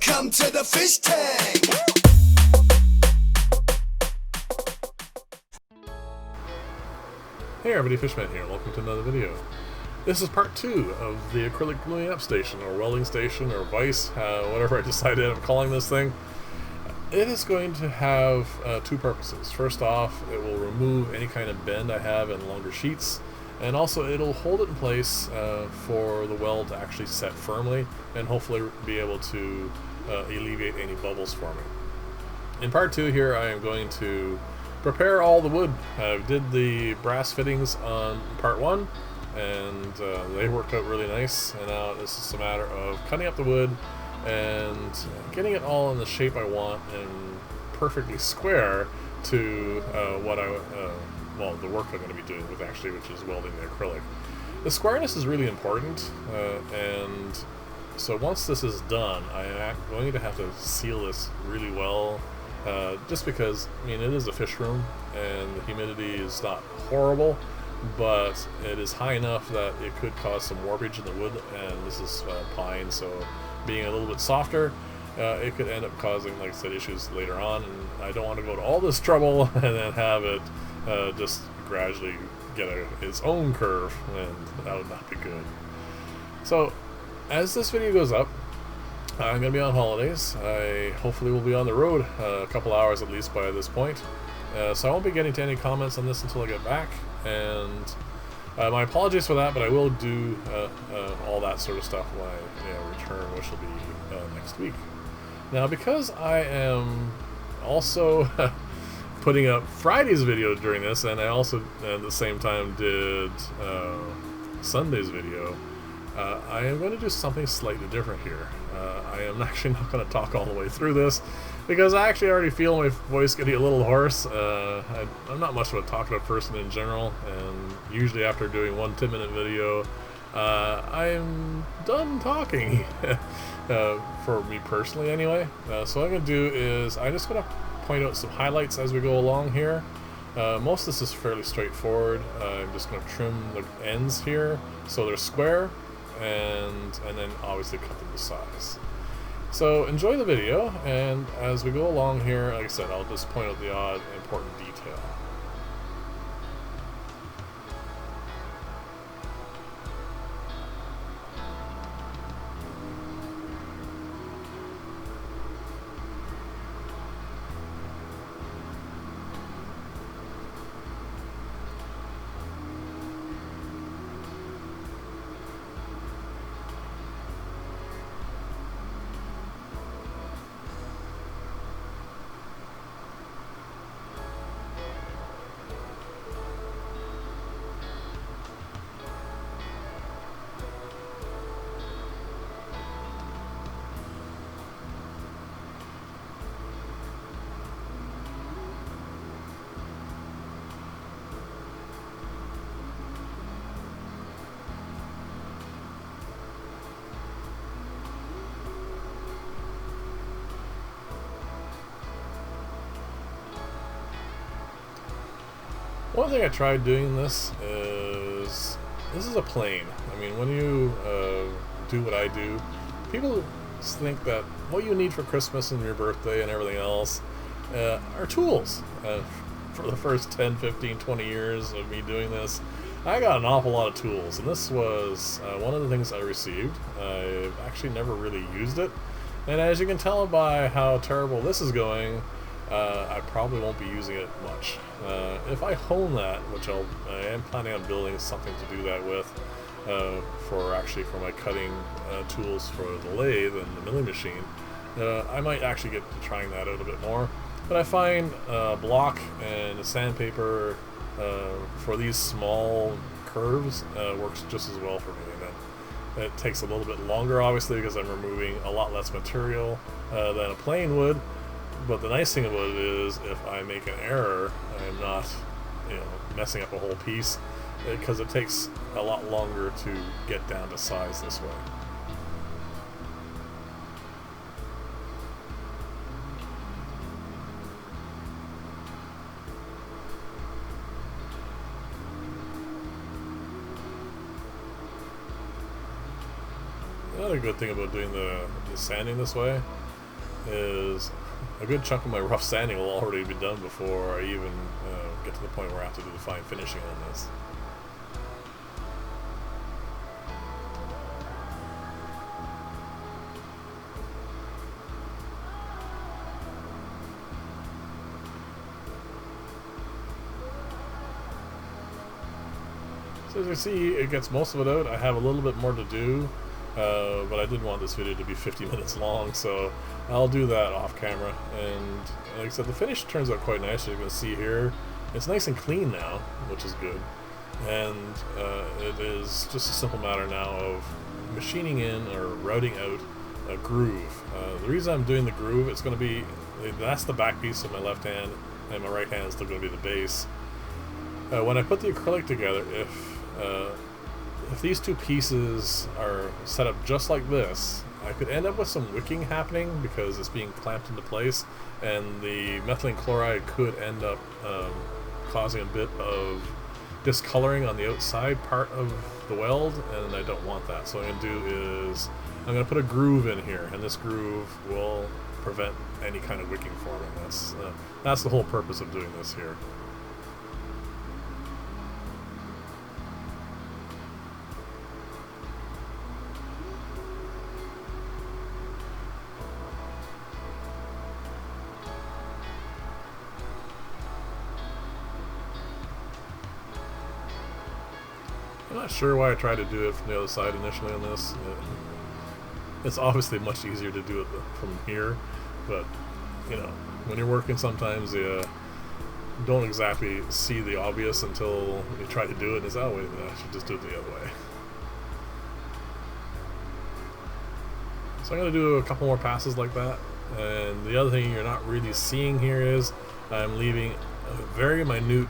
Welcome to the fish tank. Hey everybody, Fishman here. Welcome to another video. This is part 2 of the acrylic gluing up station, or welding station, or vise, whatever I decided of calling this thing. It is going to have two purposes. First off, it will remove any kind of bend I have in longer sheets, and also it'll hold it in place for the weld to actually set firmly, and hopefully be able to alleviate any bubbles for me. In part 2 here, I am going to prepare all the wood. I did the brass fittings on part 1, and they worked out really nice, and now it's just a matter of cutting up the wood and getting it all in the shape I want and perfectly square to the work I'm going to be doing with actually, which is welding the acrylic. The squareness is really important, and so once this is done, I am going to have to seal this really well. Just because, I mean, it is a fish room and the humidity is not horrible, but it is high enough that it could cause some warpage in the wood, and this is pine, so being a little bit softer, it could end up causing, like I said, issues later on, and I don't want to go to all this trouble and then have it just gradually get its own curve, and that would not be good. So, as this video goes up, I'm going to be on holidays. I hopefully will be on the road a couple hours at least by this point. So I won't be getting to any comments on this until I get back. And my apologies for that, but I will do all that sort of stuff when I return, which will be next week. Now, because I am also putting up Friday's video during this, and I also at the same time did Sunday's video, I am going to do something slightly different here. I am actually not going to talk all the way through this because I actually already feel my voice getting a little hoarse. I'm not much of a talkative person in general, and usually after doing one 10-minute video, I'm done talking, for me personally anyway. So what I'm going to do is I'm just going to point out some highlights as we go along here. Most of this is fairly straightforward. I'm just going to trim the ends here so they're square, and then obviously cut them to size. So enjoy the video, and as we go along here, like I said, I'll just point out the odd important detail. One thing I tried doing this is a plane. I mean, when you do what I do, people think that what you need for Christmas and your birthday and everything else are tools. For the first 10, 15, 20 years of me doing this, I got an awful lot of tools, and this was one of the things I received. I've actually never really used it, and as you can tell by how terrible this is going, I probably won't be using it much. If I hone that, which I am planning on building something to do that with, for my cutting tools for the lathe and the milling machine, I might actually get to trying that out a bit more. But I find block and a sandpaper for these small curves works just as well for me. And it takes a little bit longer, obviously, because I'm removing a lot less material than a plane would. But the nice thing about it is, if I make an error, I'm not, messing up a whole piece, because it takes a lot longer to get down to size this way. Another good thing about doing the sanding this way is a good chunk of my rough sanding will already be done before I even get to the point where I have to do the fine finishing on this. So as you see, it gets most of it out. I have a little bit more to do, but I didn't want this video to be 50 minutes long, so I'll do that off camera. And like I said, the finish turns out quite nice. As you can see here, it's nice and clean now, which is good. And it is just a simple matter now of machining in or routing out a groove. The reason I'm doing the groove, it's going to be, that's the back piece of my left hand, and my right hand is still going to be the base. When I put the acrylic together, if these two pieces are set up just like this, I could end up with some wicking happening because it's being clamped into place, and the methylene chloride could end up causing a bit of discoloring on the outside part of the weld, and I don't want that. So what I'm going to do is I'm going to put a groove in here, and this groove will prevent any kind of wicking forming. That's the whole purpose of doing this here. I'm not sure why I tried to do it from the other side initially on this. It's obviously much easier to do it from here, but you know, when you're working sometimes you don't exactly see the obvious until you try to do it and it's, oh wait a minute, I should just do it the other way. So I'm going to do a couple more passes like that, and the other thing you're not really seeing here is I'm leaving a very minute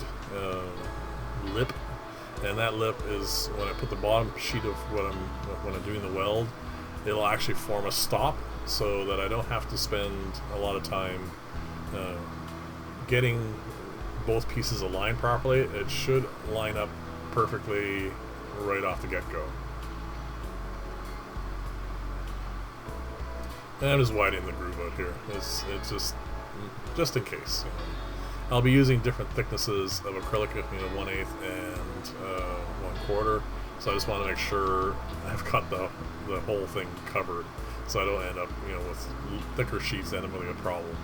lip. And that lip is when I put the bottom sheet of when I'm doing the weld, it'll actually form a stop so that I don't have to spend a lot of time getting both pieces aligned properly. It should line up perfectly right off the get-go. And I'm just widening the groove out here. It's just in case. You know. I'll be using different thicknesses of acrylic, 1/8 and 1/4. So I just want to make sure I've got the whole thing covered, so I don't end up, with thicker sheets and I'm having a problem.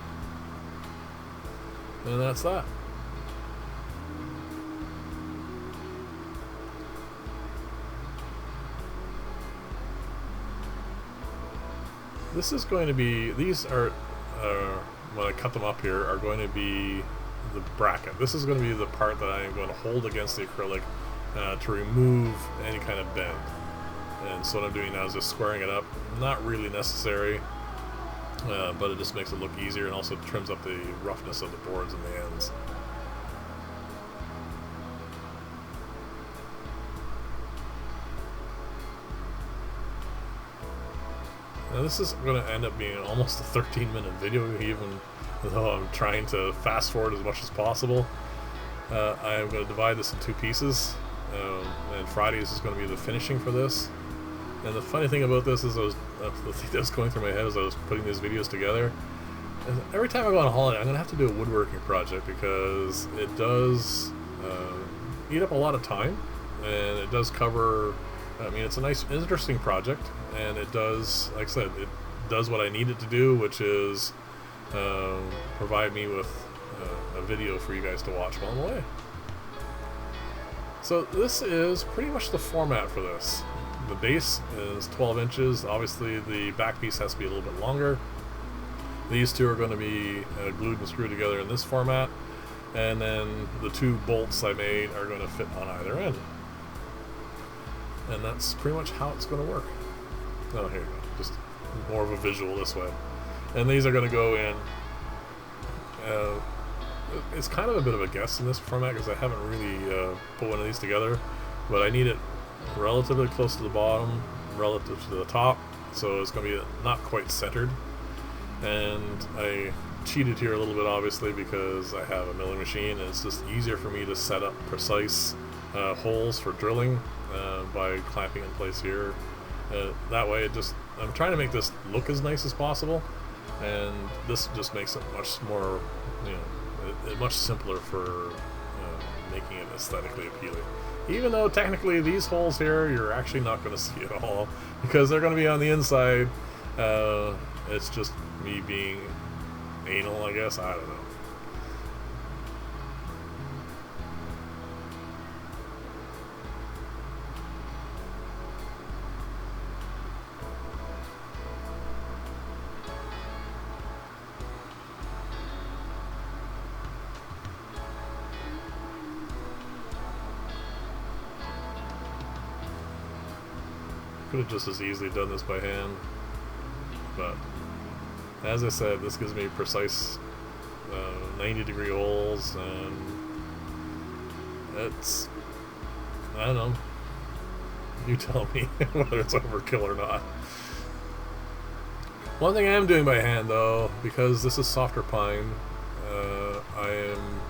And that's that. This is going to be, these are, when I cut them up here, are going to be the bracket. This is going to be the part that I am going to hold against the acrylic to remove any kind of bend. And so what I'm doing now is just squaring it up. Not really necessary, but it just makes it look easier and also trims up the roughness of the boards and the ends. Now this is going to end up being almost a 13-minute video, even though I'm trying to fast forward as much as possible. I am going to divide this in two pieces, and Fridays is going to be the finishing for this. And the funny thing about this is, the thing that was going through my head as I was putting these videos together, is every time I go on holiday, I'm going to have to do a woodworking project because it does eat up a lot of time, and it does cover. I mean, it's a nice, interesting project, and it does, like I said, it does what I need it to do, which is provide me with a video for you guys to watch while I'm away. So this is pretty much the format for this. The base is 12 inches. Obviously, the back piece has to be a little bit longer. These two are going to be glued and screwed together in this format, and then the two bolts I made are going to fit on either end. And that's pretty much how it's going to work. Oh, here you go. Just more of a visual this way. And these are going to go in. It's kind of a bit of a guess in this format because I haven't really put one of these together. But I need it relatively close to the bottom, relative to the top. So it's going to be not quite centered. And I cheated here a little bit, obviously, because I have a milling machine. And it's just easier for me to set up precise holes for drilling by clamping in place here. That way I'm trying to make this look as nice as possible, and this just makes it much more, you know, much simpler for making it aesthetically appealing. Even though technically these holes here you're actually not going to see at all because they're going to be on the inside. It's just me being anal, I guess. I don't know. Could have just as easily done this by hand, but as I said, this gives me precise 90-degree holes, and it's, I don't know, you tell me whether it's overkill or not. One thing I am doing by hand though, because this is softer pine, I am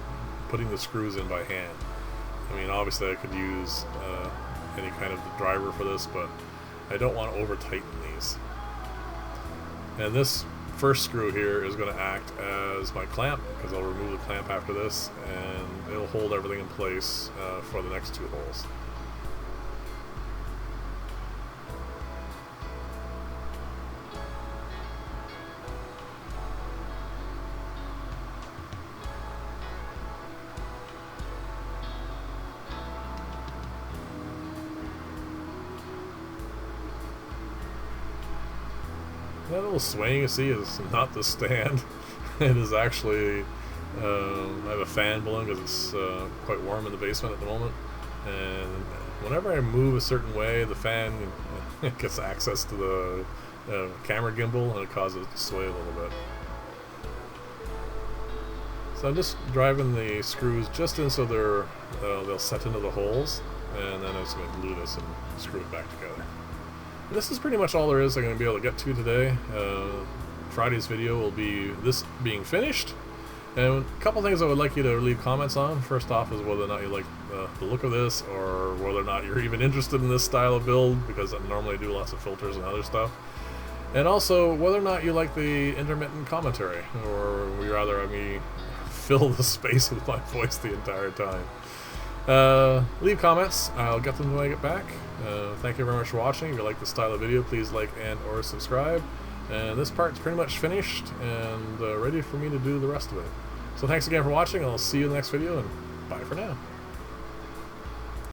putting the screws in by hand. I mean, obviously I could use any kind of driver for this, but I don't want to over tighten these. And this first screw here is going to act as my clamp, because I'll remove the clamp after this, and it'll hold everything in place for the next two holes. That little swaying you see is not the stand. It is actually, I have a fan blowing because it's quite warm in the basement at the moment. And whenever I move a certain way, the fan gets access to the camera gimbal, and it causes it to sway a little bit. So I'm just driving the screws just in so they'll set into the holes, and then I'm just going to glue this and screw it back together. This is pretty much all there is I'm going to be able to get to today. Friday's video will be this being finished. And a couple things I would like you to leave comments on. First off is whether or not you like the look of this, or whether or not you're even interested in this style of build, because I normally do lots of filters and other stuff. And also whether or not you like the intermittent commentary, or would you rather have me fill the space with my voice the entire time. Leave comments. I'll get them when I get back. Thank you very much for watching. If you like this style of video, please like and or subscribe. And this part's pretty much finished and ready for me to do the rest of it. So thanks again for watching. I'll see you in the next video, and bye for now.